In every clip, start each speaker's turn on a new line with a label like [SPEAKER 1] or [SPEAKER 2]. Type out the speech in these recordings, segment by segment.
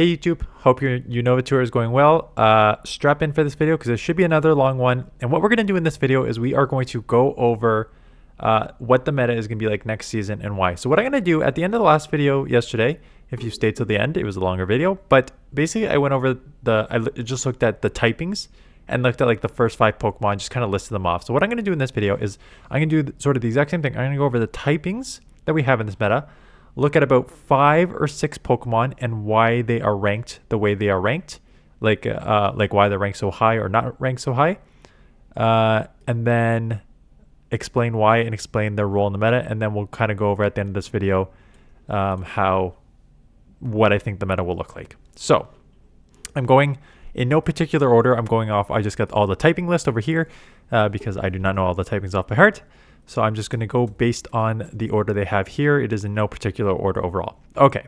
[SPEAKER 1] Hey YouTube, hope your Unova tour is going well. Strap in for this video because it should be another long one. And what we're going to do in this video is we are going to go over what the meta is going to be like next season and why. So what I'm going to do at the end of the last video yesterday, if you stayed till the end, it was a longer video. But basically I went over I just looked at the typings and looked at like the first 5 Pokemon, just kind of listed them off. So what I'm going to do in this video is I'm going to do sort of the exact same thing. I'm going to go over the typings that we have in this meta, look at about 5 or 6 Pokemon and why they are ranked the way they are ranked, like why they're ranked so high or not ranked so high, and then explain why and explain their role in the meta, and then we'll kind of go over at the end of this video what I think the meta will look like. So I'm going in no particular order. I'm going off, I just got all the typing list over here because I do not know all the typings off by heart. So I'm just going to go based on the order they have here. It is in no particular order overall. Okay,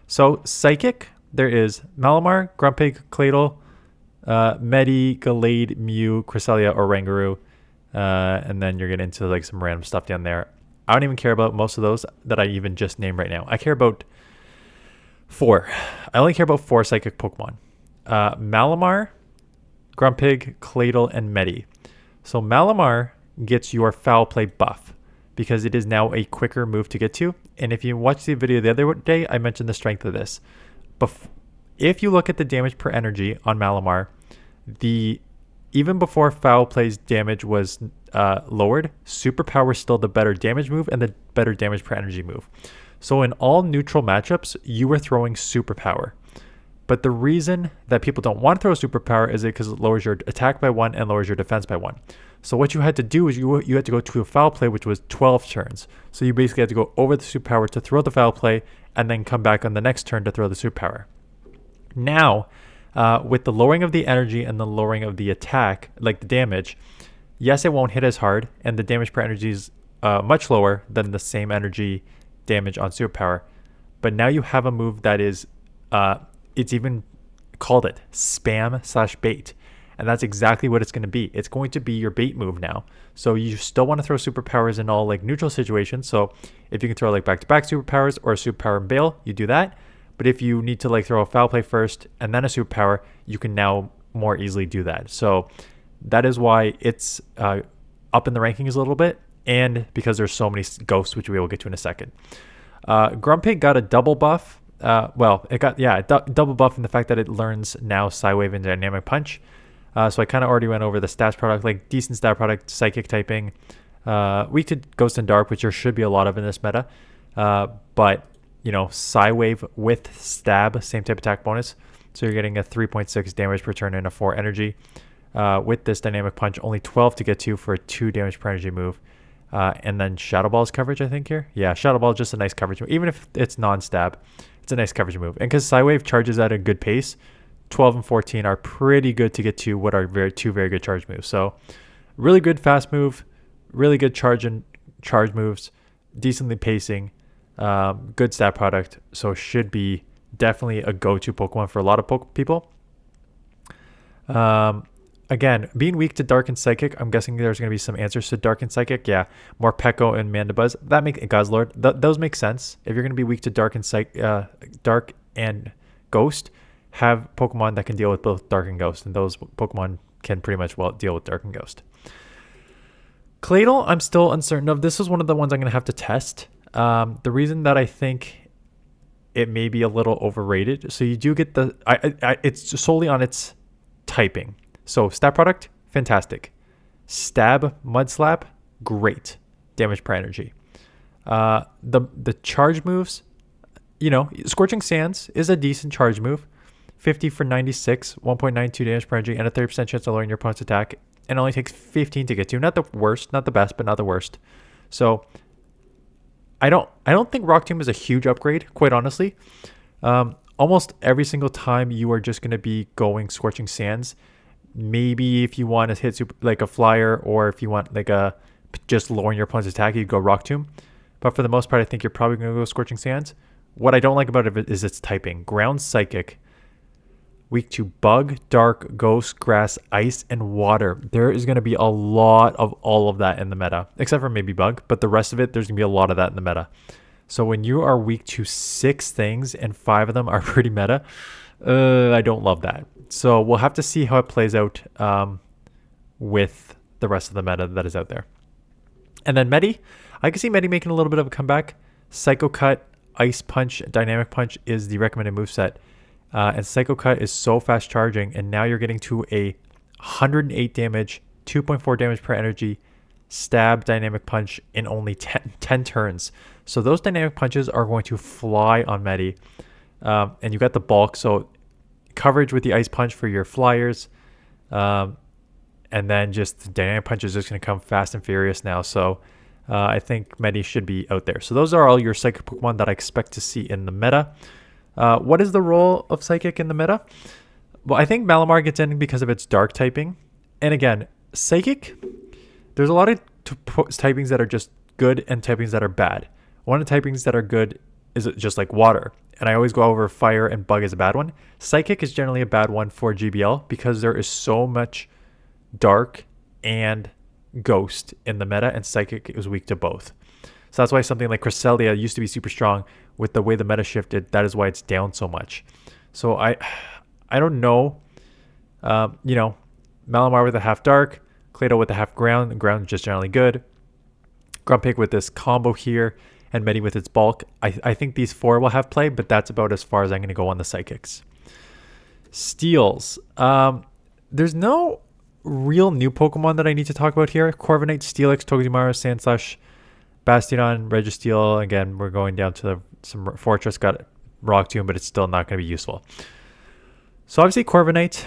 [SPEAKER 1] so Psychic, there is Malamar, Grumpig, Claydol, Medi, Gallade, Mew, Cresselia, or Rangaroo. And then you're getting into like some random stuff down there. I don't even care about most of those that I even just named right now. I care about 4. I only care about 4 Psychic Pokemon. Malamar, Grumpig, Claydol, and Medi. So Malamar gets your foul play buff because it is now a quicker move to get to. And if you watched the video the other day, I mentioned the strength of this. If you look at the damage per energy on Malamar, even before foul play's damage was lowered, superpower is still the better damage move and the better damage per energy move. So in all neutral matchups, you were throwing superpower. But the reason that people don't want to throw superpower is because it lowers your attack by 1 and lowers your defense by 1. So what you had to do is you had to go to a foul play, which was 12 turns. So you basically had to go over the superpower to throw the foul play and then come back on the next turn to throw the superpower. Now, with the lowering of the energy and the lowering of the attack, like the damage, yes, it won't hit as hard, and the damage per energy is much lower than the same energy damage on superpower. But now you have a move that is, it's even called it spam/bait. And that's exactly what it's going to be. It's going to be your bait move now. So you still want to throw superpowers in all like neutral situations. So if you can throw like back-to-back superpowers or a superpower and bail, you do that. But if you need to like throw a foul play first and then a superpower, you can now more easily do that. So that is why it's up in the rankings a little bit, and because there's so many ghosts, which we will get to in a second. Grumpig got a double buff. It got double buff in the fact that it learns now Psywave and Dynamic Punch. So I kind of already went over the stats product, like decent stat product, Psychic typing, weak to Ghost and Dark, which there should be a lot of in this meta. But you know, Psywave with Stab, same type attack bonus. So you're getting a 3.6 damage per turn and a 4 energy. With this Dynamic Punch, only 12 to get to for a 2 damage per energy move. And then Shadow Ball's coverage, I think here. Yeah, Shadow Ball is just a nice coverage move. Even if it's non-stab, it's a nice coverage move. And because Psywave charges at a good pace, 12 and 14 are pretty good to get to what are two very good charge moves. So really good fast move, really good charge moves, decently pacing, good stat product. So should be definitely a go-to Pokemon for a lot of people. Again, being weak to Dark and Psychic, I'm guessing there's going to be some answers to Dark and Psychic. Yeah, more Peko and Mandibuzz. That makes Guzzlord. Those make sense. If you're going to be weak to Dark and Dark and Ghost, have Pokemon that can deal with both Dark and Ghost, and those Pokemon can pretty much deal with Dark and Ghost. Claydol, I'm still uncertain of. This is one of the ones I'm going to have to test. The reason that I think it may be a little overrated, so you do get it's solely on its typing. So stat product, fantastic. Stab, Mud Slap, great. Damage per energy. The charge moves, you know, Scorching Sands is a decent charge move. 50 for 96, 1.92 damage per energy, and a 30% chance of lowering your opponent's attack. And only takes 15 to get to. Not the worst, not the best, but not the worst. So I don't think Rock Tomb is a huge upgrade, quite honestly. Almost every single time you are just going to be going Scorching Sands. Maybe if you want to hit like a flyer, or if you want like just lowering your opponent's attack, you go Rock Tomb. But for the most part, I think you're probably going to go Scorching Sands. What I don't like about it is its typing. Ground Psychic, weak to Bug, Dark, Ghost, Grass, Ice, and Water. There is going to be a lot of all of that in the meta, except for maybe Bug, but the rest of it, there's going to be a lot of that in the meta. So when you are weak to 6 things and 5 of them are pretty meta, I don't love that. So we'll have to see how it plays out with the rest of the meta that is out there. And then Medi, I can see Medi making a little bit of a comeback. Psycho Cut, Ice Punch, Dynamic Punch is the recommended moveset. And Psycho Cut is so fast charging, and now you're getting to a 108 damage, 2.4 damage per energy, stab Dynamic Punch in only 10 turns. So those Dynamic Punches are going to fly on Medi. And you got the bulk, so coverage with the Ice Punch for your flyers. And then just the Dynamic Punch is just going to come fast and furious now. So I think Medi should be out there. So those are all your Psychic Pokemon that I expect to see in the meta. What is the role of Psychic in the meta? Well, I think Malamar gets in because of its dark typing. And again, Psychic, there's a lot of typings that are just good and typings that are bad. One of the typings that are good is just like water. And I always go over fire and bug as a bad one. Psychic is generally a bad one for GBL because there is so much dark and ghost in the meta, and Psychic is weak to both. So that's why something like Cresselia used to be super strong. With the way the meta shifted, that is why it's down so much. So I don't know. Malamar with a half dark, Clado with a half ground. Ground is just generally good. Grumpig with this combo here, and Medi with its bulk. I think these 4 will have play, but that's about as far as I'm going to go on the Psychics. Steals. There's no real new Pokemon that I need to talk about here. Corviknight, Steelix, Togedemaru, Sandslash, Bastiodon, Registeel. Again, we're going down to some Fortress. Got Rock Tomb, but it's still not going to be useful. So obviously Corviknight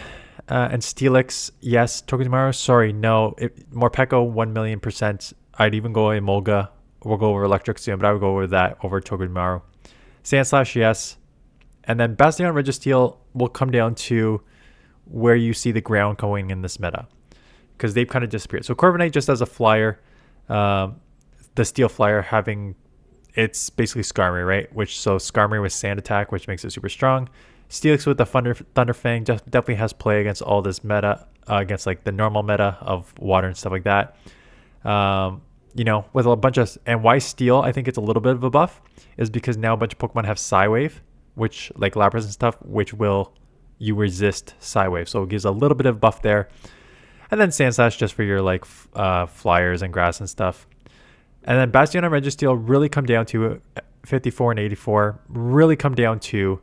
[SPEAKER 1] and Steelix, yes. Togedemaru, sorry, no. Morpeko, 1,000,000%. I'd even go Emolga. We'll go over Electric soon, but I would go over that over Togedemaru. Sandslash, yes. And then Bastiodon, Registeel will come down to where you see the ground going in this meta, because they've kind of disappeared. So Corviknight just as a flyer, the Steel Flyer having, it's basically Skarmory, right? So Skarmory with Sand Attack, which makes it super strong. Steelix with the Thunder Fang definitely has play against all this meta, against like the normal meta of water and stuff like that. With a bunch of, and why Steel, I think it's a little bit of a buff, is because now a bunch of Pokemon have Psywave, which like Lapras and stuff, which will you resist Psywave. So it gives a little bit of buff there. And then Sandslash just for your like flyers and grass and stuff. And then Bastion and Registeel really come down to 54 and 84. Really come down to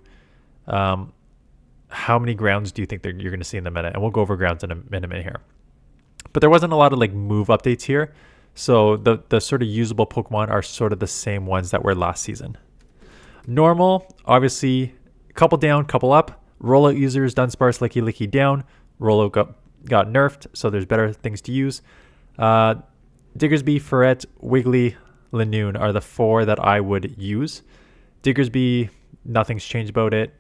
[SPEAKER 1] how many grounds do you think you're going to see in the meta? And we'll go over grounds in a minute here. But there wasn't a lot of like move updates here. So the sort of usable Pokemon are sort of the same ones that were last season. Normal, obviously, couple down, couple up. Rollout users, Dunsparce, Licky down. Rollout got nerfed, so there's better things to use. Diggersby, Ferret, Wiggly, Lanoon are the 4 that I would use. Diggersby, nothing's changed about it.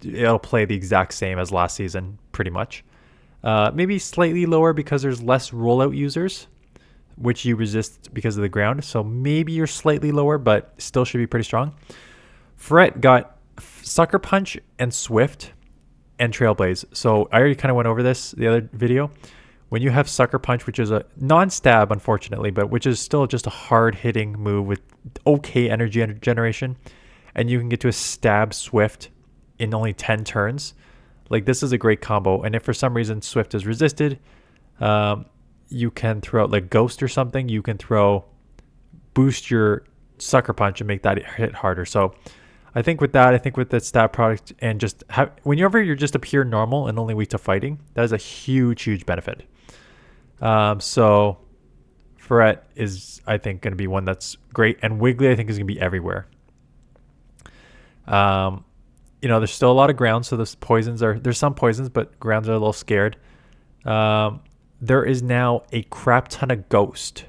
[SPEAKER 1] It'll play the exact same as last season, pretty much. Maybe slightly lower because there's less rollout users, which you resist because of the ground. So maybe you're slightly lower, but still should be pretty strong. Ferret got Sucker Punch and Swift and Trailblaze. So I already kind of went over this the other video. When you have Sucker Punch, which is a non-stab, unfortunately, but which is still just a hard-hitting move with okay energy generation, and you can get to a Stab Swift in only 10 turns, like this is a great combo. And if for some reason Swift is resisted, you can throw out like Ghost or something. You can boost your Sucker Punch and make that hit harder. So I think with the stat product and just whenever you're just a pure normal and only weak to fighting, that is a huge benefit. So Ferret is, I think, going to be one that's great, and Wiggly I think is going to be everywhere. There's still a lot of grounds, so there's some poisons, but grounds are a little scared. There is now a crap ton of Ghost,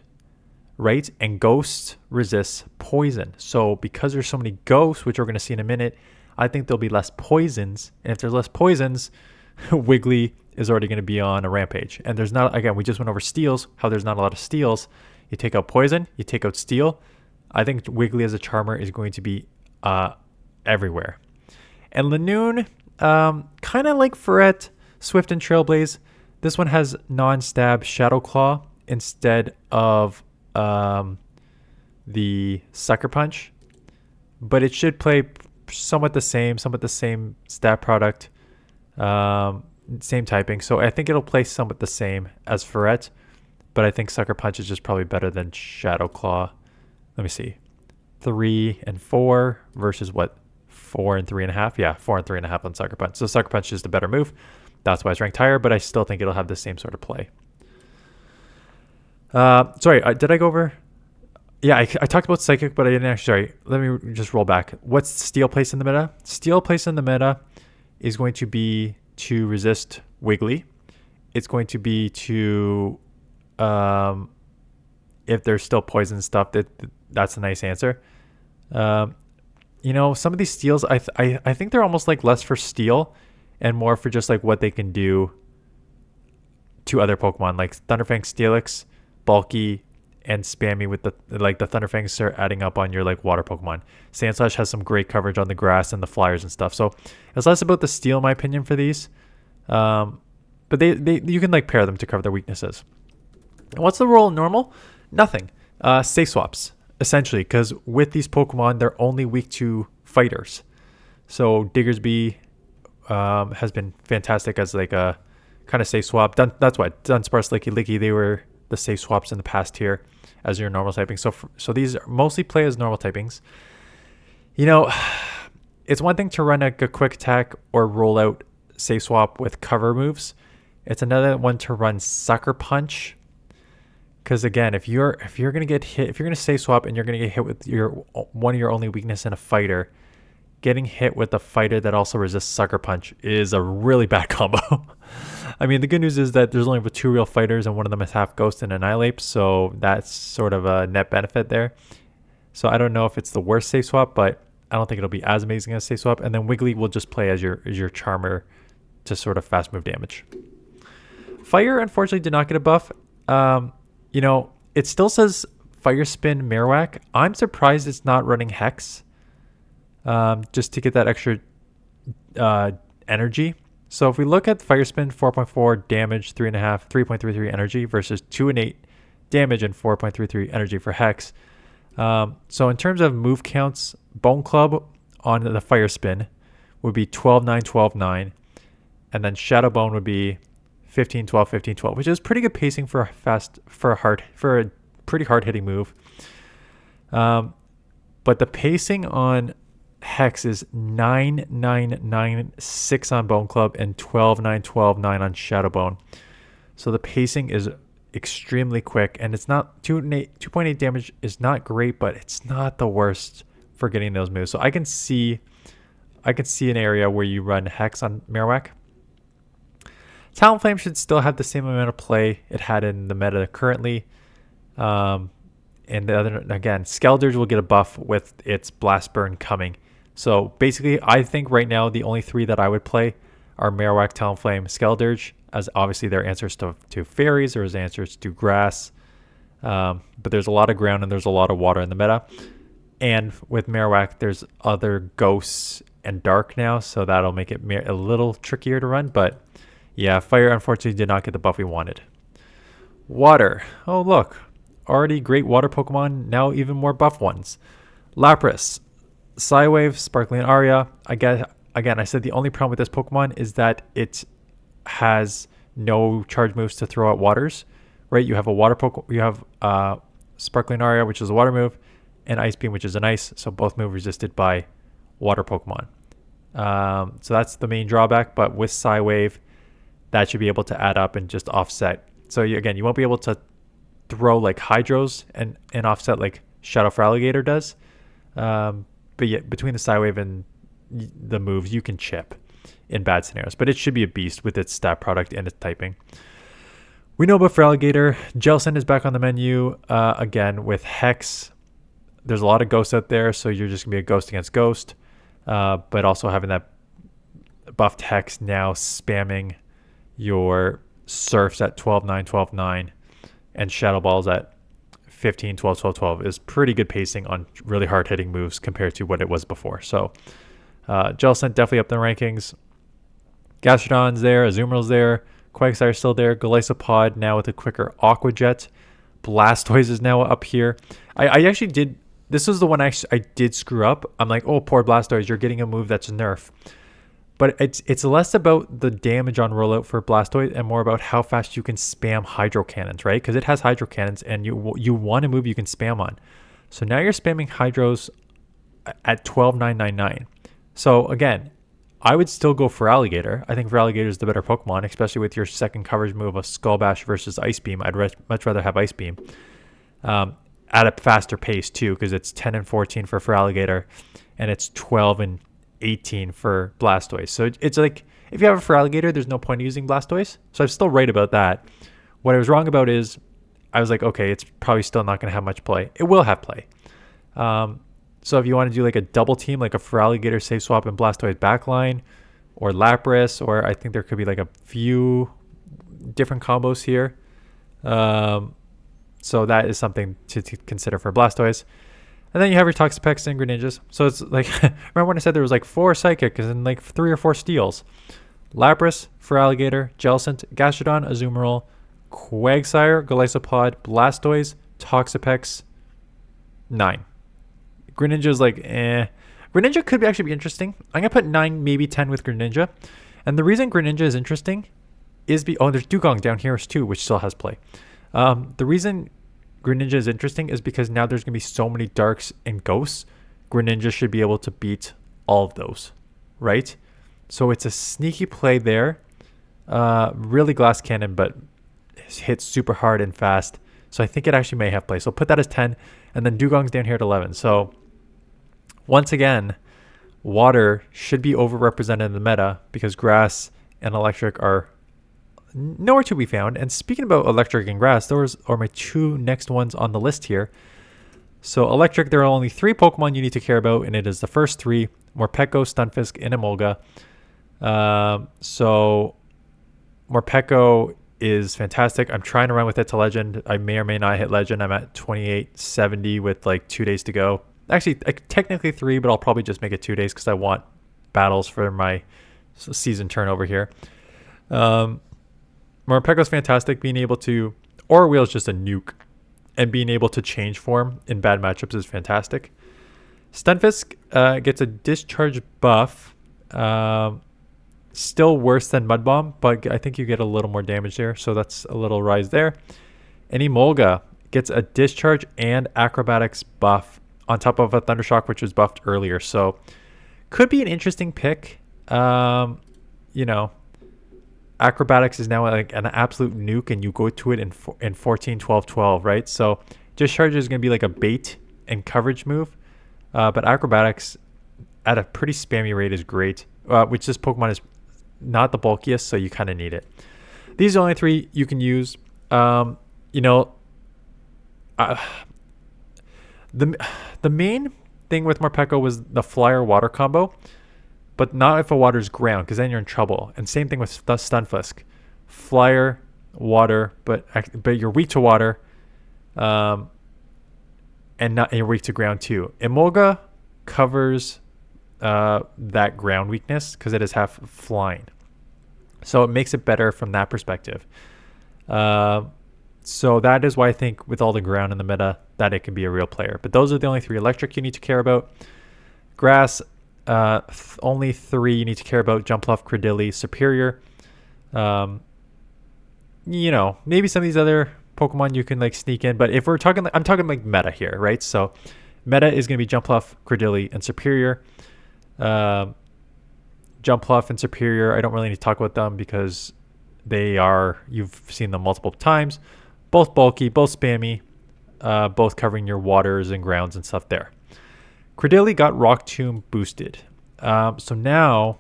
[SPEAKER 1] right? And Ghost resists poison. So because there's so many Ghosts, which we're going to see in a minute, I think there'll be less poisons. And if there's less poisons, Wiggly is already going to be on a rampage. And there's not, again, we just went over steals, how there's not a lot of steals. You take out poison, you take out steel. I think Wiggly as a charmer is going to be everywhere. And Lanoon, kind of like Ferret, Swift, and Trailblaze. This one has non-stab Shadow Claw instead of the Sucker Punch, but it should play somewhat the same stat product, same typing. So I think it'll play somewhat the same as Ferret, but I think Sucker Punch is just probably better than Shadow Claw. Let me see. 3 and 4 versus what? 4 and 3.5? Yeah, 4 and 3.5 on Sucker Punch. So Sucker Punch is the better move. That's why it's ranked higher, but I still think it'll have the same sort of play. Sorry, did I go over? Yeah, I talked about Psychic, but I didn't actually. Sorry, let me just roll back. What's Steel place in the meta? Steel place in the meta is going to be to resist Wiggly. It's going to be to, if there's still poison stuff, that's a nice answer. You know, some of these steals, I think they're almost like less for steal and more for just like what they can do to other Pokemon, like Thunderfang, Steelix, bulky, and spammy with the Thunderfangs start adding up on your like water Pokemon. Sandslash has some great coverage on the grass and the flyers and stuff. So it's less about the steal, in my opinion, for these. But you can like pair them to cover their weaknesses. And what's the role in normal? Nothing. Safe swaps, essentially, because with these Pokemon, they're only weak to fighters. So Diggersby has been fantastic as like a kind of safe swap. That's why Dunsparce, Licky, they were the safe swaps in the past here as your normal typing. So these mostly play as normal typings. You know, it's one thing to run a quick attack or roll out safe swap with cover moves. It's another one to run Sucker Punch. Because again, if you're gonna get hit, if you're gonna safe swap and you're gonna get hit with one of your only weakness in a fighter, getting hit with a fighter that also resists Sucker Punch is a really bad combo. I mean, the good news is that there's only 2 real fighters and one of them is half Ghost and Annihilate, so that's sort of a net benefit there. So I don't know if it's the worst safe swap, but I don't think it'll be as amazing as safe swap. And then Wiggly will just play as your Charmer to sort of fast move damage. Fire, unfortunately, did not get a buff. You know, it still says Fire Spin Marowak. I'm surprised it's not running Hex, just to get that extra energy. So if we look at Fire Spin, 4.4 damage, 3.5, 3.33 energy versus 2 and 8 damage and 4.33 energy for Hex. So in terms of move counts, Bone Club on the Fire Spin would be 12-9, 12-9, and then Shadow Bone would be 15-12, 15-12, which is pretty good pacing for a pretty hard hitting move. But the pacing on Hex is 9-9-9-6 on Bone Club and 12-9, 12-9 on Shadow Bone. So the pacing is extremely quick, and it's not 2.8 damage is not great, but it's not the worst for getting those moves. So I can see an area where you run Hex on Marowak. Talonflame should still have the same amount of play it had in the meta currently. And the other, again, Skeldurge will get a buff with its Blast Burn coming. So basically, I think right now the only 3 that I would play are Marowak, Talonflame, Skeldurge, as obviously their answers to fairies or as answers to grass. But there's a lot of ground and there's a lot of water in the meta. And with Marowak, there's other ghosts and dark now, so that'll make it a little trickier to run. But yeah, Fire unfortunately did not get the buff we wanted. Water. Oh, look. Already great water Pokemon, now even more buff ones. Lapras, Psywave, Sparkling Aria. Again, I said the only problem with this Pokemon is that it has no charge moves to throw out waters, right? You have a water Pokemon, you have Sparkling Aria, which is a water move, and Ice Beam, which is an ice, so both move resisted by water Pokemon. So that's the main drawback, but with Psywave, that should be able to add up and just offset. So again, you won't be able to throw like Hydros and offset like Shadow Feraligatr does. But yet between the Psywave and the moves, you can chip in bad scenarios. But it should be a beast with its stat product and its typing. We know about Feraligatr. Jellicent is back on the menu. Again, with Hex, there's a lot of ghosts out there, so you're just going to be a ghost against ghost. But also having that buffed Hex now spamming your Surfs at 12-9, 12-9, and Shadow Balls at 15, 12, 12, 12 is pretty good pacing on really hard hitting moves compared to what it was before. So Jellicent definitely up the rankings. Gastrodon's there, Azumarill's there, Quagsire's still there, Golisopod now with a quicker Aqua Jet. Blastoise is now up here. I actually did. This was the one I did screw up. I'm like, oh, poor Blastoise, you're getting a move that's nerf. But it's less about the damage on rollout for Blastoise and more about how fast you can spam Hydro Cannons, right? Because it has Hydro Cannons and you want a move you can spam on. So now you're spamming Hydros at 12,999. So again, I would still go for Alligator. I think Feraligatr is the better Pokemon, especially with your second coverage move of Skull Bash versus Ice Beam. I'd much rather have Ice Beam at a faster pace too, because it's 10 and 14 for Feraligatr, and it's 12 and 18 for Blastoise. So it's like, if you have a Feraligatr, there's no point in using Blastoise. So I'm still right about that. What I was wrong about is I was like, okay, it's probably still not going to have much play. It will have play. So if you want to do like a double team, like a Feraligatr safe swap and Blastoise backline, or Lapras, or I think there could be like a few different combos here. So that is something to consider for Blastoise. And then you have your Toxapex and Greninjas. So it's like, remember when I said there was like 4 Psychic and like 3 or 4 Steels? Lapras, Feraligatr, Jellicent, Gastrodon, Azumarill, Quagsire, Golisopod, Blastoise, Toxapex, 9. Greninja is like, eh. Greninja could actually be interesting. I'm going to put 9, maybe 10 with Greninja. And the reason Greninja is interesting is there's Dugong down here too, which still has play. The reason Greninja is interesting is because now there's going to be so many Darks and Ghosts. Greninja should be able to beat all of those, right? So it's a sneaky play there. Really Glass Cannon, but hits super hard and fast. So I think it actually may have play. So put that as 10, and then Dugong's down here at 11. So once again, water should be overrepresented in the meta because grass and electric are nowhere to be found. And speaking about electric and grass, those are my 2 next ones on the list here. So electric, there are only 3 Pokemon you need to care about, and it is the first 3, Morpeko, Stunfisk, and Emolga. So Morpeko is fantastic. I'm trying to run with it to Legend. I may or may not hit Legend. I'm at 2870 with like 2 days to go. Actually, technically 3, but I'll probably just make it 2 days because I want battles for my season turnover here. Morpeko's fantastic. Being able to... Aura Wheel is just a nuke. And being able to change form in bad matchups is fantastic. Stunfisk gets a discharge buff. Still worse than Mud Bomb, but I think you get a little more damage there. So that's a little rise there. And Emolga gets a discharge and acrobatics buff on top of a Thundershock, which was buffed earlier. So could be an interesting pick. You know, acrobatics is now like an absolute nuke, and you go to it in 14, 12, 12, right? So discharge is going to be like a bait and coverage move. But acrobatics at a pretty spammy rate is great, which this Pokemon is not the bulkiest, so you kind of need it. These are the only 3 you can use. You know, the main thing with Morpeko was the Flyer Water combo, but not if a water's ground, because then you're in trouble. And same thing with Stunfisk. Flyer, water, but you're weak to water, and you're weak to ground too. Emolga covers that ground weakness because it is half flying, so it makes it better from that perspective. So that is why I think with all the ground in the meta that it can be a real player. But those are the only 3 electric you need to care about. Grass, only 3 you need to care about: Jumpluff, Credilli, Superior. You know, maybe some of these other Pokemon you can like sneak in, but if we're talking, I'm talking like meta here, right? So meta is going to be Jumpluff, Credilli, and Superior. Jumpluff and Superior, I don't really need to talk about them because you've seen them multiple times. Both bulky, both spammy, both covering your waters and grounds and stuff there. Credilli got Rock Tomb boosted. So now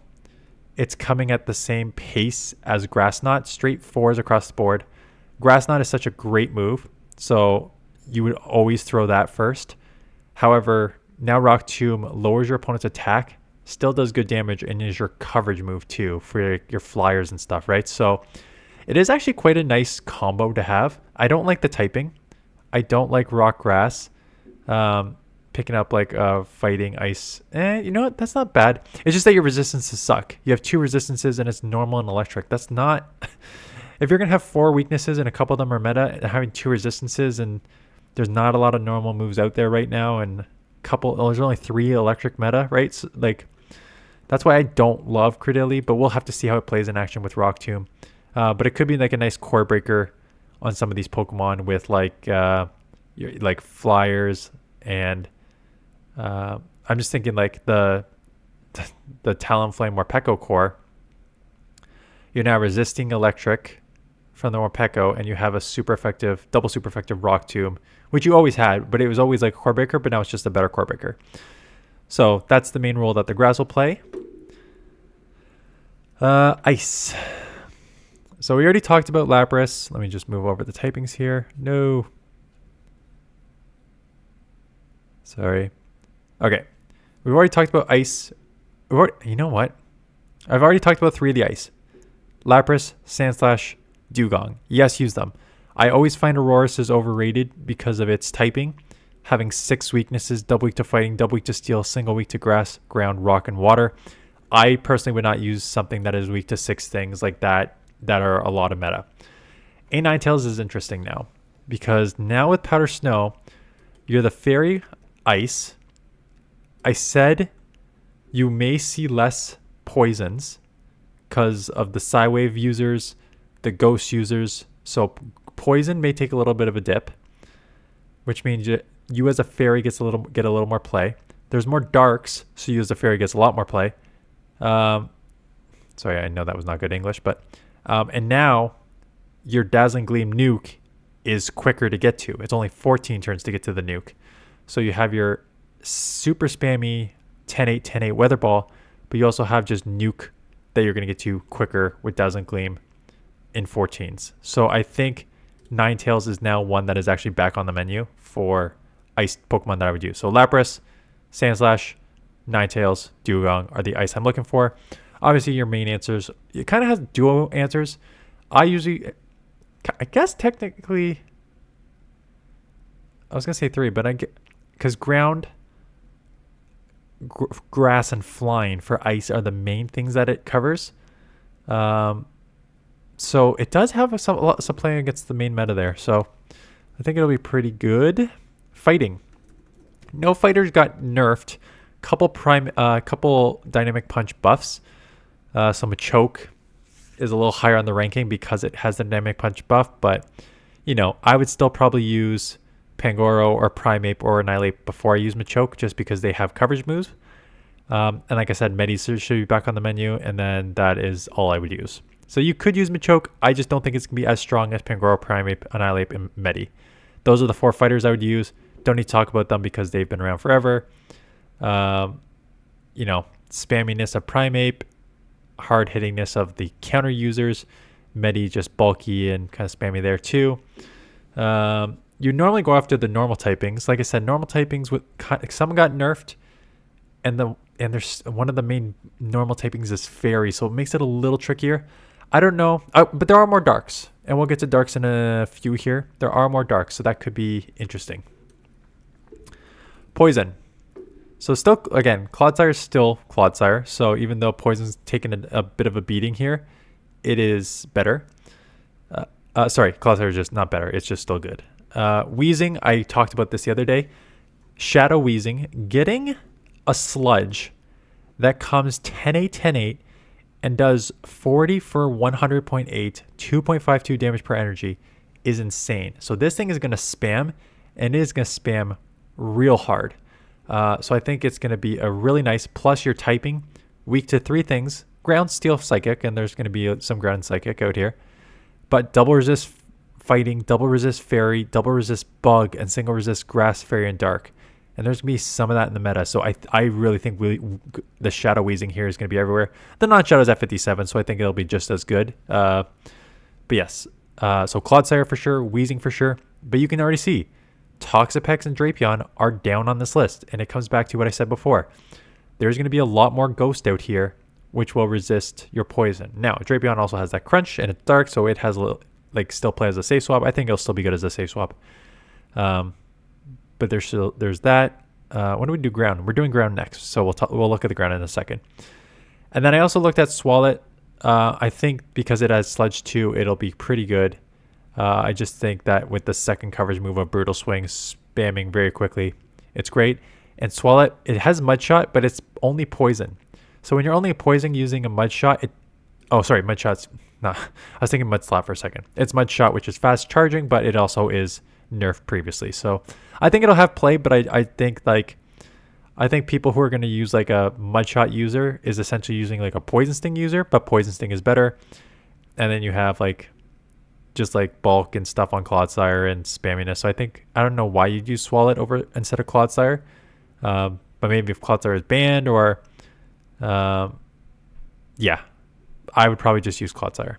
[SPEAKER 1] it's coming at the same pace as Grass Knot, straight 4s across the board. Grass Knot is such a great move, so you would always throw that first. However, now Rock Tomb lowers your opponent's attack, still does good damage, and is your coverage move too for your flyers and stuff, right? So it is actually quite a nice combo to have. I don't like the typing. I don't like Rock Grass. Picking up like fighting ice. You know what? That's not bad. It's just that your resistances suck. You have 2 resistances and it's normal and electric. That's not if you're going to have 4 weaknesses and a couple of them are meta, and having 2 resistances, and there's not a lot of normal moves out there right now, and there's only 3 electric meta, right? So, like, that's why I don't love Credilli, but we'll have to see how it plays in action with Rock Tomb. But it could be like a nice core breaker on some of these Pokemon with like flyers, and I'm just thinking like the Talonflame Morpeko core. You're now resisting electric from the Morpeko, and you have a double super effective Rock Tomb, which you always had, but it was always like a core breaker, but now it's just a better core breaker. So that's the main role that the grass will play. Ice. So we already talked about Lapras. Let me just move over the typings here. No. Sorry. Okay. We've already talked about ice. You know what? I've already talked about 3 of the ice. Lapras, Sandslash, Dugong. Yes, use them. I always find Aurorus is overrated because of its typing. Having 6 weaknesses, double weak to fighting, double weak to steel, single weak to grass, ground, rock, and water. I personally would not use something that is weak to 6 things like that are a lot of meta. A Ninetales is interesting now, because now with Powder Snow, you're the Fairy Ice. I said you may see less poisons because of the Psywave users, the Ghost users. So poison may take a little bit of a dip, which means you as a fairy get a little more play. There's more darks, so you as a fairy gets a lot more play. Sorry, I know that was not good English, but and now your Dazzling Gleam nuke is quicker to get to. It's only 14 turns to get to the nuke. So you have your super spammy 10-8, 10-8 Weather Ball, but you also have just nuke that you're going to get to quicker with Dazzling Gleam in 14s. So I think Ninetales is now one that is actually back on the menu for ice Pokemon that I would use. So Lapras, Sandslash, Ninetales, Dugong are the ice I'm looking for. Obviously, your main answers, it kind of has duo answers. I guess technically, I was going to say 3, but because ground, grass, and flying for ice are the main things that it covers. So it does have some play against the main meta there. So I think it'll be pretty good. Fighting. No fighters got nerfed. Couple dynamic punch buffs. So Machoke is a little higher on the ranking because it has the dynamic punch buff, but I would still probably use Pangoro or Primeape or Annihilate before I use Machoke, just because they have coverage moves. And like I said, Medis should be back on the menu, and then that is all I would use. So you could use Machoke. I just don't think it's going to be as strong as Pangoro, Primeape, Annihilate, and Medi. Those are the 4 fighters I would use. Don't need to talk about them because they've been around forever. Spamminess of Primeape, hard hittingness of the counter users. Medi just bulky and kind of spammy there too. You normally go after the normal typings. Like I said, normal typings some got nerfed, and there's one of the main normal typings is Fairy, so it makes it a little trickier. I don't know, but there are more darks, and we'll get to darks in a few here. There are more darks, so that could be interesting. Poison. So still, again, Clodsire is still Clodsire. So even though Poison's taken a bit of a beating here, it is better. Sorry, Clodsire is just not better. It's just still good. Wheezing, I talked about this the other day. Shadow Wheezing, getting a sludge that comes 10-8, 10-8, and does 40 for 100.8, 2.52 damage per energy is insane. So this thing is going to spam, and it is going to spam real hard. So I think it's going to be a really nice, plus your typing, weak to 3 things, ground, steel, psychic, and there's going to be some ground and psychic out here. But double resist fighting, double resist fairy, double resist bug, and single resist grass, fairy, and dark. And there's going to be some of that in the meta. So I really think the Shadow Wheezing here is going to be everywhere. The non-Shadow is at 57, so I think it'll be just as good. But yes, so Clodsire for sure, Wheezing for sure. But you can already see Toxapex and Drapion are down on this list. And it comes back to what I said before. There's going to be a lot more Ghost out here, which will resist your poison. Now, Drapion also has that crunch, and it's dark, so it has a little, still play as a safe swap. I think it'll still be good as a safe swap. But there's that. When do we do ground? We're doing ground next, so we'll look at the ground in a second. And then I also looked at Swalot. I think because it has Sludge 2, it'll be pretty good. I just think that with the second coverage move of Brutal Swing, spamming very quickly, it's great. And Swallow, it has Mud Shot, but it's only poison. So when you're only poison using a Mud Shot, Mud Shot's, nah, I was thinking Mud Slap for a second. It's Mud Shot, which is fast charging, but it also is nerfed previously. So I think it'll have play, but I think people who are going to use like a Mud Shot user is essentially using like a Poison Sting user, but Poison Sting is better. And then you have like just like bulk and stuff on Clodsire and spamminess. So I don't know why you'd use Swallow over instead of Clodsire. But maybe if Clodsire is banned or yeah, I would probably just use Clodsire.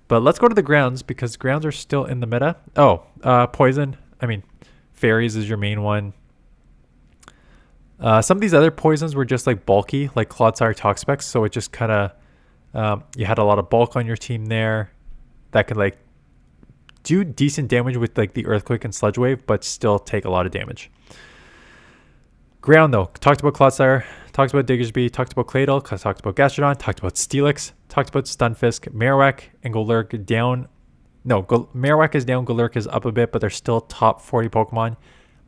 [SPEAKER 1] But let's go to the grounds because grounds are still in the meta. Poison. I mean, fairies is your main one. Some of these other poisons were just like bulky, like Clodsire Toxapex. So it just kind of, you had a lot of bulk on your team there that could like do decent damage with like the Earthquake and Sludge Wave, but still take a lot of damage. Ground though, talked about Clodsire, talked about Diggersby, talked about Claydol, talked about Gastrodon, talked about Steelix, talked about Stunfisk, Marowak, and Golurk down. No, Marowak is down, Golurk is up a bit, but they're still top 40 Pokemon,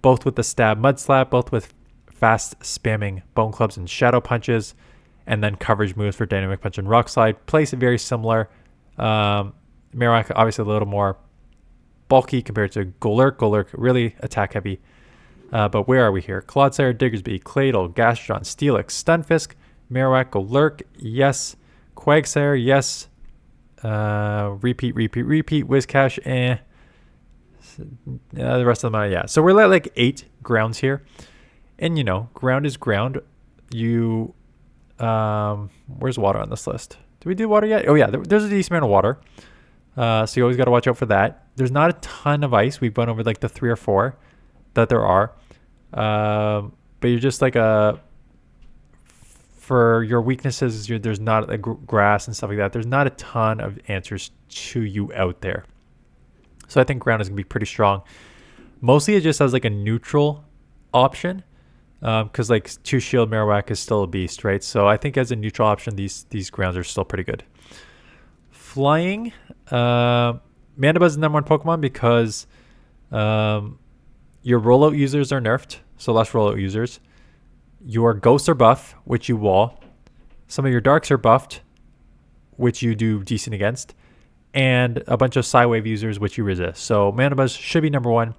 [SPEAKER 1] both with the Stab Mud Slap, both with fast spamming Bone Clubs and Shadow Punches, and then coverage moves for Dynamic Punch and Rock Slide. Place very similar. Marowak obviously a little more bulky compared to Golurk. Golurk really attack heavy. But where are we here? Clodsire, Diggersby, Claydol, Gastrodon, Steelix, Stunfisk, Marowak, Golurk, yes. Quagsire, yes. Repeat. Whiscash, the rest of them are, yeah. So we're at like 8 grounds here. And, ground is ground. Where's water on this list? Did we do water yet? Oh, yeah, there's a decent amount of water. So you always got to watch out for that. There's not a ton of ice. We've gone over like the 3 or 4 that there are. But you're just like for your weaknesses, there's not like grass and stuff like that. There's not a ton of answers to you out there. So I think ground is going to be pretty strong. Mostly it just has like a neutral option. Because like 2 shield Marowak is still a beast, right? So I think as a neutral option, these grounds are still pretty good. Flying, Mandibuzz is the #1 Pokemon because your rollout users are nerfed, so less rollout users. Your ghosts are buff, which you wall. Some of your darks are buffed, which you do decent against. And a bunch of Psywave users, which you resist. So Mandibuzz should be #1.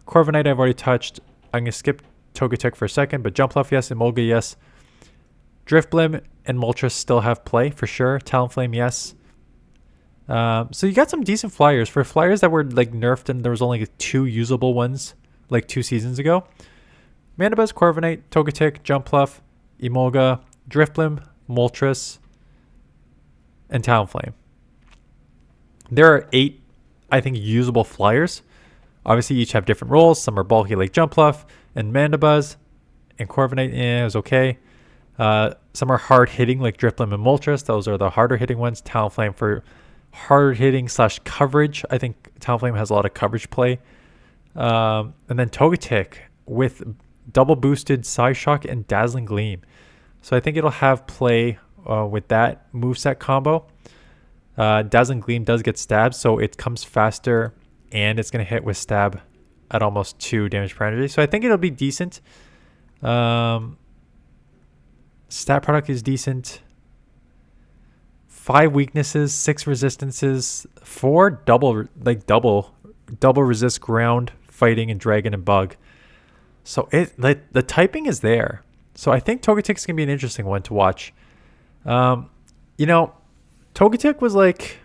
[SPEAKER 1] Corviknight I've already touched. I'm going to skip Togetic for a second, but Jumpluff, yes. Emolga, yes. Driftblim and Moltres still have play for sure. Talonflame, yes. So you got some decent flyers. For flyers that were like nerfed and there was only 2 usable ones like 2 seasons ago. Mandibuzz, Corviknight, Togetic, Jumpluff, Emolga, Driftblim, Moltres, and Talonflame. There are 8, I think, usable flyers. Obviously, each have different roles. Some are bulky like Jumpluff and Mandibuzz, and Corviknight is okay. Some are hard hitting like Driftblim and Moltres. Those are the harder hitting ones. Talonflame for hard hitting / coverage. I think Talonflame has a lot of coverage play. And then Togetic with double boosted Psyshock and Dazzling Gleam. So I think it'll have play with that moveset combo. Dazzling Gleam does get stabbed, so it comes faster and it's going to hit with stab at almost 2 damage per energy. So I think it'll be decent. Stat product is decent. 5 weaknesses, 6 resistances, 4 double resist ground, fighting, and dragon and bug. So the typing is there. So I think Togetic's gonna be an interesting one to watch. Togetic was like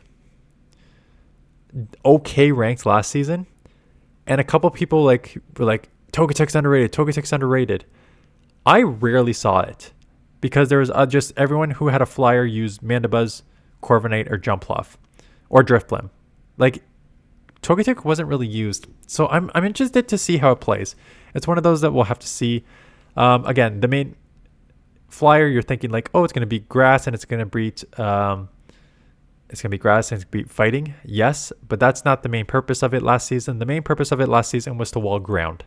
[SPEAKER 1] okay ranked last season, and a couple people were like Togetic's underrated. I rarely saw it because there was just everyone who had a flyer used Mandibuzz, Corviknight, or Jumpluff, or Driftblim. Like Togetic wasn't really used, so I'm interested to see how it plays. It's one of those that we'll have to see. Again, the main flyer, you're thinking like, oh, it's going to be grass and it's going to beat fighting. Yes, but that's not the main purpose of it last season. The main purpose of it last season was to wall ground.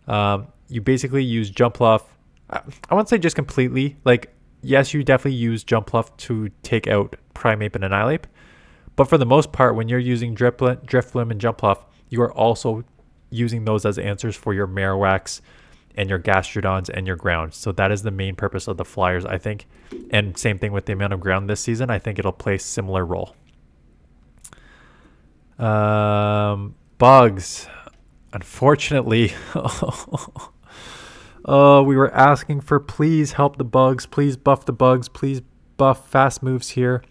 [SPEAKER 1] You basically use Jumpluff. I won't say just completely. Like, yes, you definitely use Jumpluff to take out Primeape and Annihilape. But for the most part, when you're using Drifloon and Jumpluff, you are also using those as answers for your Marowaks and your Gastrodons and your ground. So that is the main purpose of the Flyers, I think. And same thing with the amount of ground this season. I think it'll play similar role. Bugs. Unfortunately, we were asking for please help the bugs, please buff the bugs, please buff fast moves here,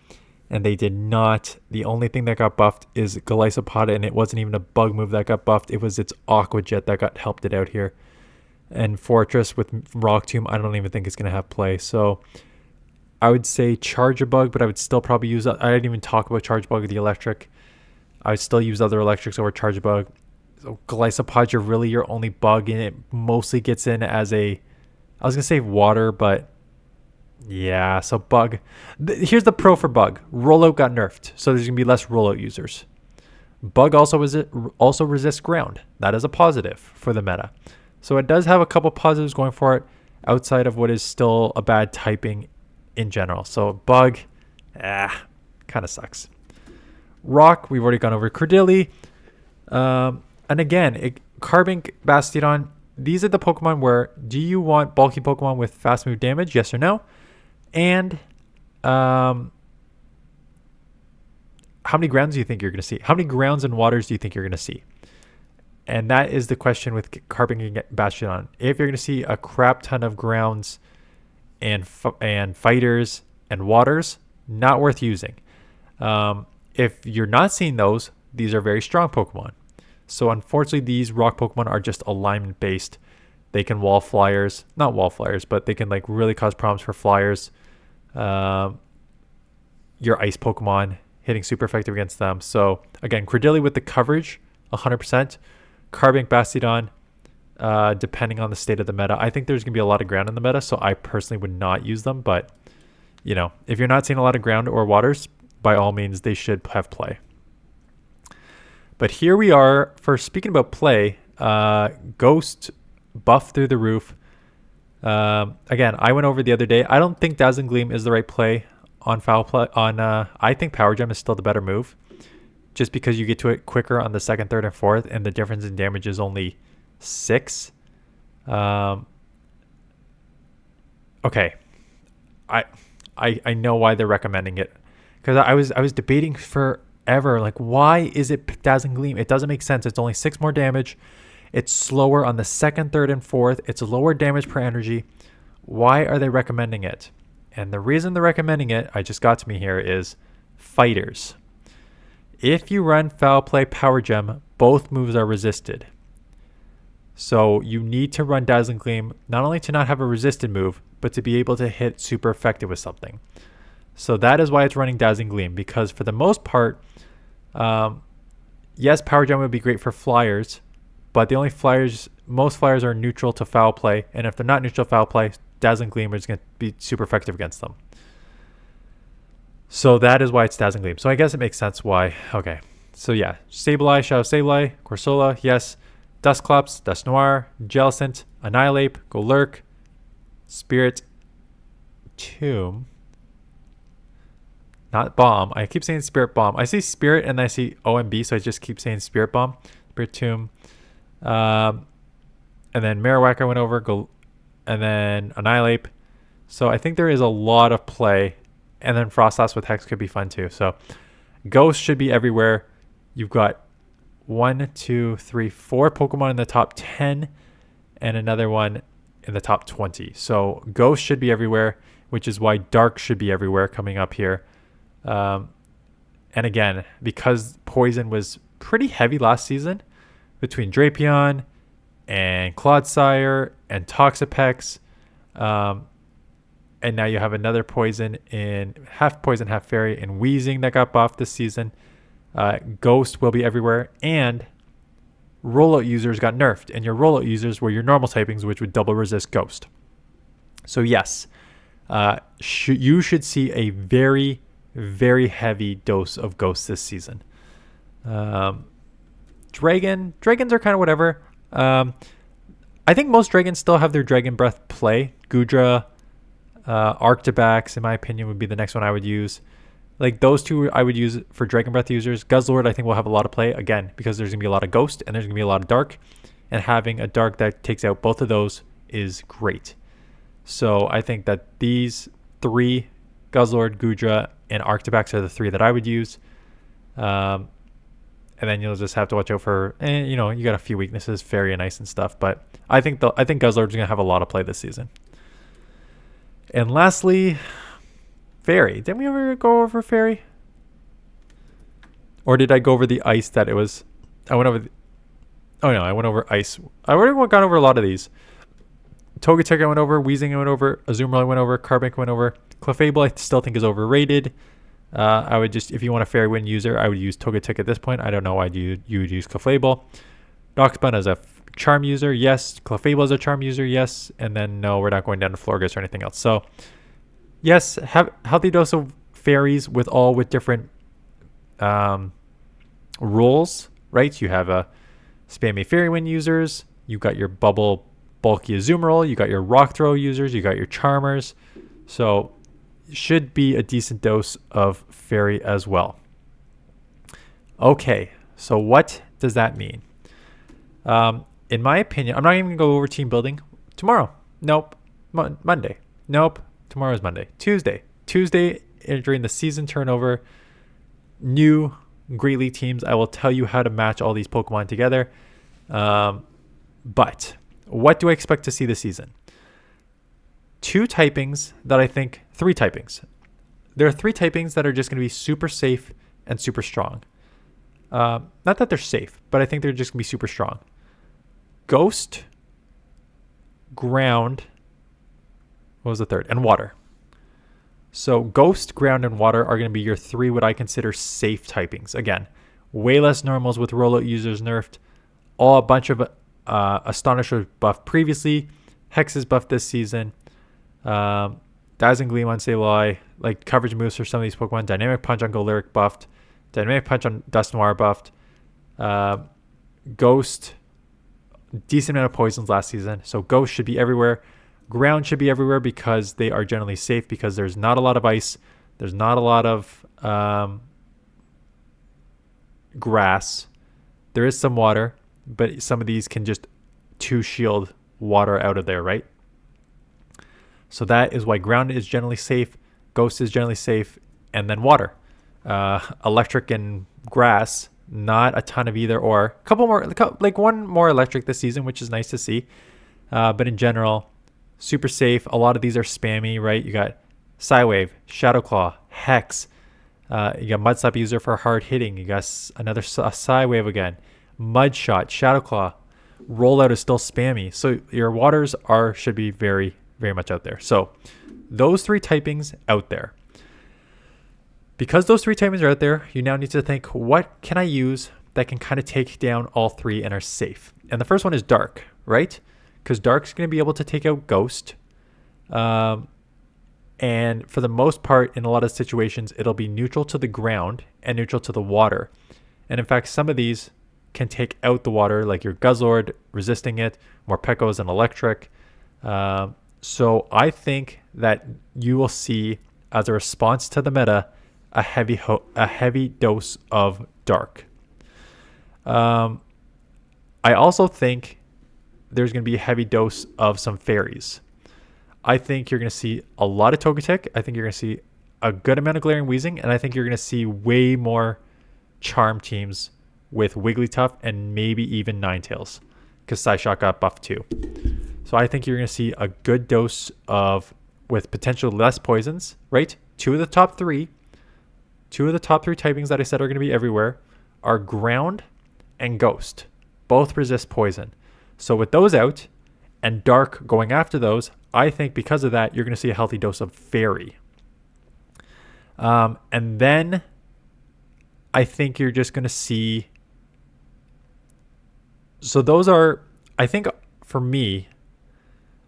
[SPEAKER 1] and they did not. The only thing that got buffed is Golisopod, and it wasn't even a bug move that got buffed. It was its Aqua Jet that got helped it out here. And Fortress with Rock Tomb, I don't even think it's going to have play. So I would say Charge a Bug, but I would still probably use that. I didn't even talk about Charge Bug, the electric. I would still use other electrics over Charge a Bug. So Golisopod, you're really your only bug, and it mostly gets in as a, I was going to say water, but yeah, so bug. Here's the pro for bug. Rollout got nerfed, so there's going to be less rollout users. Bug also resists ground. That is a positive for the meta. So it does have a couple positives going for it outside of what is still a bad typing in general. So bug, kind of sucks. Rock, we've already gone over Credilli. And again, Carbink, Bastiodon, these are the Pokemon where do you want bulky Pokemon with fast move damage? Yes or no? And how many grounds do you think you're going to see? How many grounds and waters do you think you're going to see? And that is the question with Carbink and Bastiodon. If you're going to see a crap ton of grounds and fighters and waters, not worth using. If you're not seeing those, these are very strong Pokemon. So unfortunately, these rock Pokemon are just alignment based. They can wall flyers, not wall flyers, but they can like really cause problems for flyers. Your ice Pokemon hitting super effective against them. So again, Credilli with the coverage, 100%. Carbink, Bastiodon, depending on the state of the meta. I think there's going to be a lot of ground in the meta, so I personally would not use them. But, you know, if you're not seeing a lot of ground or waters, by all means, they should have play. But here we are for speaking about play. Ghost buff through the roof. Again, I went over the other day. I don't think Dazzling Gleam is the right play on foul play. I think Power Gem is still the better move, just because you get to it quicker on the second, third, and fourth, and the difference in damage is only 6. Okay, I know why they're recommending it, because I was debating forever, like, why is it Dazzling Gleam? It doesn't make sense. It's only 6 more damage. It's slower on the second, third, and fourth. It's lower damage per energy. Why are they recommending it? And the reason they're recommending it, I just got to me here, is fighters. If you run Foul Play Power Gem, both moves are resisted. So you need to run Dazzling Gleam not only to not have a resisted move, but to be able to hit super effective with something. So that is why it's running Dazzling Gleam, because for the most part, yes, Power Gem would be great for flyers, but the only flyers, most flyers are neutral to Foul Play, and if they're not neutral to Foul Play, Dazzling Gleam is going to be super effective against them. So that is why it's Dazzling Gleam. So I guess it makes sense why. Okay. So yeah, Sableye, Shadow Sableye, Corsola, yes. Dusclops, Dusknoir, Jellicent, Annihilape, Golurk, Spirit Tomb. Not Bomb. I keep saying Spirit Bomb. I see Spirit and I see OMB, so I just keep saying Spirit Bomb. Spirit Tomb. And then Marowak I went over, and then Annihilape. So I think there is a lot of play. And then Frostlass with Hex could be fun too. So Ghost should be everywhere. You've got 1, 2, 3, 4 Pokemon in the top 10 and another one in the top 20. So Ghost should be everywhere, which is why Dark should be everywhere coming up here. And again, because Poison was pretty heavy last season between Drapion and Clodsire and Toxapex, and now you have another Poison in half Poison, half Fairy and Weezing that got buffed this season. Ghost will be everywhere, and rollout users got nerfed, and your rollout users were your normal typings, which would double resist Ghost. So yes, you should see a very, very heavy dose of Ghost this season. Dragons are kind of whatever. I think most Dragons still have their Dragon Breath play. Goodra, Arctibax, in my opinion, would be the next one I would use. Like those two I would use for Dragon Breath users. Guzzlord I think will have a lot of play, again, because there's going to be a lot of Ghost and there's going to be a lot of Dark. And having a Dark that takes out both of those is great. So I think that these three, Guzzlord, Goodra, and Arctibax, are the three that I would use. And then you'll just have to watch out for, you know, you got a few weaknesses, Fairy and Ice and stuff. But I think Guzzlord's going to have a lot of play this season. And lastly, Fairy. Didn't we ever go over Fairy? Or did I go over the Ice that it was? I went over. Oh no, I went over Ice. I already gone over a lot of these. Togetic I went over. Weezing I went over. Azumarill I went over. Carbink went over. Clefable I still think is overrated. I would just, if you want a Fairy Wind user, I would use Togetic at this point. I don't know why you would use Clefable. Noxbun as a Charm user, yes. Clefable as a Charm user, yes. And then no, we're not going down to Florges or anything else. So yes, have healthy dose of fairies with different rules, right? You have a spammy Fairy Wind users. You got your bubble bulky Azumarill. You got your Rock Throw users. You got your Charmers. So should be a decent dose of Fairy as well. Okay, so what does that mean? In my opinion, I'm not even going to go over team building tomorrow. Nope. Monday. Nope. Tomorrow is Monday. Tuesday during the season turnover, new Great League teams. I will tell you how to match all these Pokemon together. But what do I expect to see this season? Three typings. There are three typings that are just going to be super safe and super strong. Not that they're safe, but I think they're just going to be super strong. Ghost, Ground, what was the third? And Water. So Ghost, Ground, and Water are going to be your three what I consider safe typings. Again, way less normals with rollout users nerfed. A bunch of Astonisher buffed previously. Hex is buffed this season. Dazzling Gleam on Sableye, like coverage moves for some of these Pokemon. Dynamic Punch on Golaric buffed. Dynamic Punch on Dusknoir buffed. Ghost, decent amount of poisons last season. So Ghost should be everywhere. Ground should be everywhere because they are generally safe because there's not a lot of ice. There's not a lot of grass. There is some water, but some of these can just shield water out of there, right? So that is why Ground is generally safe, Ghost is generally safe, and then Water. Electric and Grass, not a ton of either or. A couple more, like one more Electric this season, which is nice to see. But in general, super safe. A lot of these are spammy, right? You got Psywave, Shadow Claw, Hex. You got Mud Slap user for hard hitting. You got another Psywave again. Mud Shot, Shadow Claw. Rollout is still spammy. So your waters should be very, very much out there. So those three typings out there. Because those three typings are out there, you now need to think, what can I use that can kind of take down all three and are safe? And the first one is Dark, right? Because Dark's going to be able to take out Ghost. And for the most part, in a lot of situations, it'll be neutral to the ground and neutral to the water. And in fact, some of these can take out the water, like your Guzzlord, resisting it, Morpeko's and Electric. So I think that you will see, as a response to the meta, a heavy dose of Dark. I also think there's going to be a heavy dose of some fairies. I think you're going to see a lot of Togetic. I think you're going to see a good amount of Glaring Weezing, and I think you're going to see way more Charm teams with Wigglytuff and maybe even Ninetales, because Psyshock got buffed too. So I think you're going to see a good dose of, with potential less poisons, right? Two of the top three typings that I said are going to be everywhere are Ground and Ghost. Both resist poison. So with those out and Dark going after those, I think because of that, you're going to see a healthy dose of Fairy. And then I think you're just going to see... So those are, I think for me,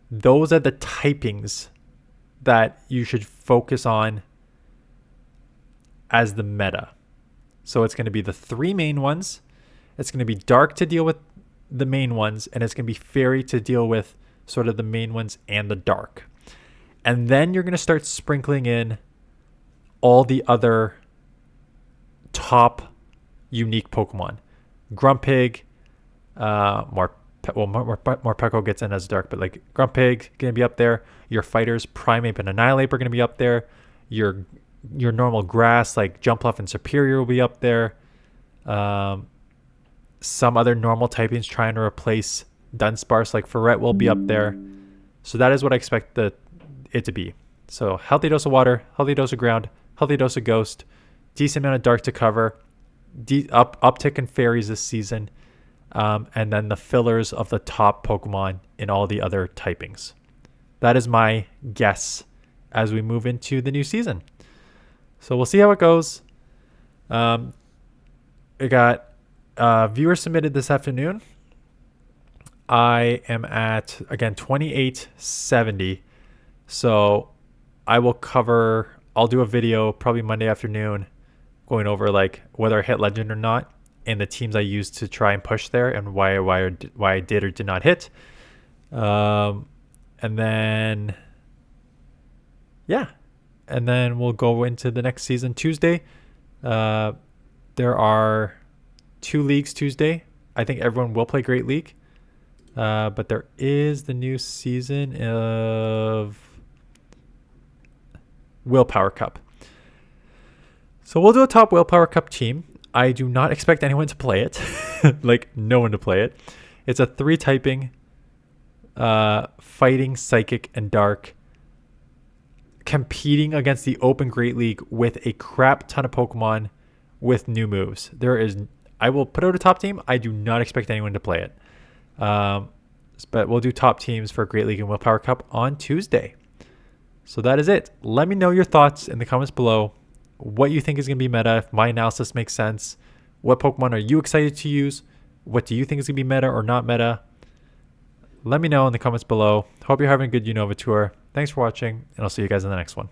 [SPEAKER 1] those are the typings that you should focus on as the meta. So it's going to be the three main ones. It's going to be Dark to deal with the main ones, and it's going to be Fairy to deal with sort of the main ones and the Dark. And then you're going to start sprinkling in all the other top unique Pokemon. Grumpig, Morpeko gets in as dark, but like Grumpig gonna be up there. Your fighters, Primeape and Annihilate, are gonna be up there. Your normal grass like Jumpluff and Superior will be up there. Some other normal typings trying to replace Dunsparce like Ferret will be up there. So that is what I expect it to be. So healthy dose of water, healthy dose of ground, healthy dose of ghost, decent amount of dark to cover, uptick in fairies this season, and then the fillers of the top Pokemon in all the other typings. That is my guess as we move into the new season. So we'll see how it goes. We got viewer submitted this afternoon. I am at, again, 2870. So I'll do a video probably Monday afternoon going over like whether I hit legend or not and the teams I used to try and push there and why I did or did not hit. And then we'll go into the next season Tuesday. There are 2 leagues Tuesday. I think everyone will play Great League. But there is the new season of Willpower Cup. So we'll do a top Willpower Cup team. I do not expect anyone to play it. Like, no one to play it. It's a 3 typing, fighting, psychic, and dark, competing against the Open Great League with a crap ton of Pokemon with new moves. I will put out a top team. I do not expect anyone to play it. But we'll do top teams for Great League and Willpower Cup on Tuesday. So that is it. Let me know your thoughts in the comments below. What you think is going to be meta, if my analysis makes sense. What Pokemon are you excited to use? What do you think is going to be meta or not meta? Let me know in the comments below. Hope you're having a good Unova tour. Thanks for watching, and I'll see you guys in the next one.